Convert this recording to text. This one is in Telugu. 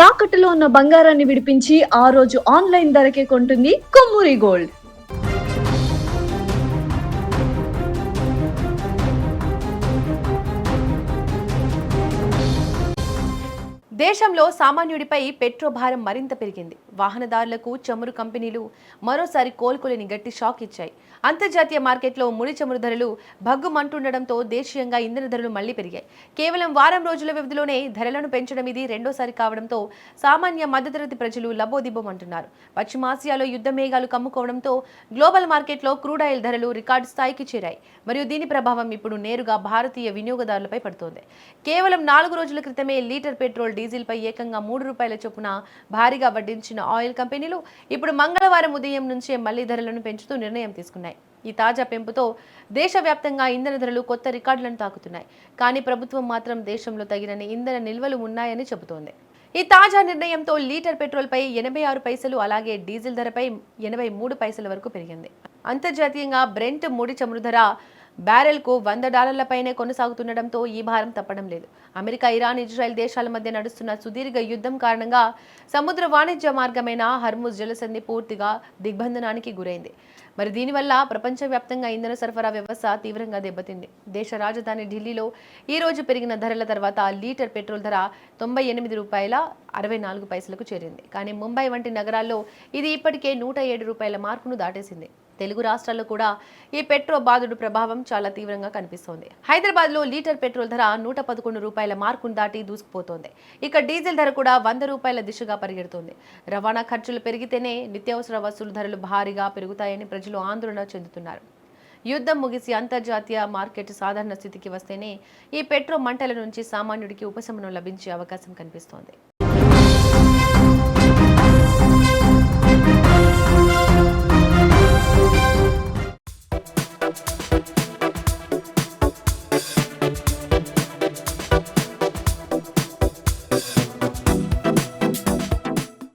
తాకట్టులో ఉన్న బంగారాన్ని విడిపించి ఆ రోజు ఆన్లైన్ ధరకే కొంటుంది కొమ్మూరి గోల్డ్. దేశంలో సామాన్యుడిపై పెట్రో భారం మరింత పెరిగింది. వాహనదారులకు చమురు కంపెనీలు మరోసారి కోలుకోలేని గట్టి షాక్ ఇచ్చాయి. అంతర్జాతీయ మార్కెట్లో ముడి చమురు ధరలు భగ్గుమంటుండడంతో దేశీయంగా ఇంధన ధరలు మళ్లీ పెరిగాయి. కేవలం వారం రోజుల వ్యవధిలోనే ధరలను పెంచడం ఇది రెండోసారి కావడంతో సామాన్య మధ్యతరగతి ప్రజలు లబోదిబోమంటున్నారు. పశ్చిమాసియాలో యుద్ధ మేఘాలు కమ్ముకోవడంతో గ్లోబల్ మార్కెట్లో క్రూడ్ ఆయిల్ ధరలు రికార్డు స్థాయికి చేరాయి. మరియు దీని ప్రభావం ఇప్పుడు నేరుగా భారతీయ వినియోగదారులపై పడుతోంది. కేవలం 4 రోజుల క్రితమే లీటర్ పెట్రోల్ డీజిల్ పై ఏకంగా ₹3 చొప్పున భారీగా వడ్డించిన ఆయిల్ కంపెనీలు ఇప్పుడు మంగళవారం ఉదయం నుంచే మళ్లీ ధరలను పెంచుతూ నిర్ణయం తీసుకున్నాయి. ఈ తాజా పెంపుతో దేశవ్యాప్తంగా ఇంధన ధరలు కొత్త రికార్డులను తాకుతున్నాయి. కానీ ప్రభుత్వం మాత్రం దేశంలో తగినన్ని ఇంధన నిల్వలు ఉన్నాయని చెబుతోంది. ఈ తాజా నిర్ణయంతో లీటర్ పెట్రోల్ పై 86 పైసలు, అలాగే డీజిల్ ధరపై 83 పైసల వరకు పెరిగింది. అంతర్జాతీయంగా బ్రెంట్ ముడి చమురు ధర బ్యారెల్కు $100 పైనే కొనసాగుతుండటంతో ఈ భారం తప్పడం లేదు. అమెరికా, ఇరాన్, ఇజ్రాయెల్ దేశాల మధ్య నడుస్తున్న సుదీర్ఘ యుద్ధం కారణంగా సముద్ర వాణిజ్య మార్గమైన హర్ముజ్ జలసంధి పూర్తిగా దిగ్బంధనానికి గురైంది. మరి దీనివల్ల ప్రపంచవ్యాప్తంగా ఇంధన సరఫరా వ్యవస్థ తీవ్రంగా దెబ్బతింది. దేశ రాజధాని ఢిల్లీలో ఈ రోజు పెరిగిన ధరల తర్వాత లీటర్ పెట్రోల్ ధర $98.64కు చేరింది. కానీ ముంబై వంటి నగరాల్లో ఇది ఇప్పటికే ₹107 మార్కును దాటేసింది. తెలుగు రాష్ట్రాల్లో కూడా ఈ పెట్రో బాధుడు ప్రభావం చాలా తీవ్రంగా కనిపిస్తోంది. హైదరాబాద్లో లీటర్ పెట్రోల్ ధర ₹111 మార్కును దాటి దూసుకుపోతోంది. ఇక డీజిల్ ధర కూడా ₹100 దిశగా పరిగెడుతోంది. రవాణా ఖర్చులు పెరిగితేనే నిత్యావసర వస్తువుల ధరలు భారీగా పెరుగుతాయని ప్రజలు ఆందోళన చెందుతున్నారు. యుద్ధం ముగిసి అంతర్జాతీయ మార్కెట్ సాధారణ స్థితికి వస్తేనే ఈ పెట్రో మంటల నుంచి సామాన్యుడికి ఉపశమనం లభించే అవకాశం కనిపిస్తోంది.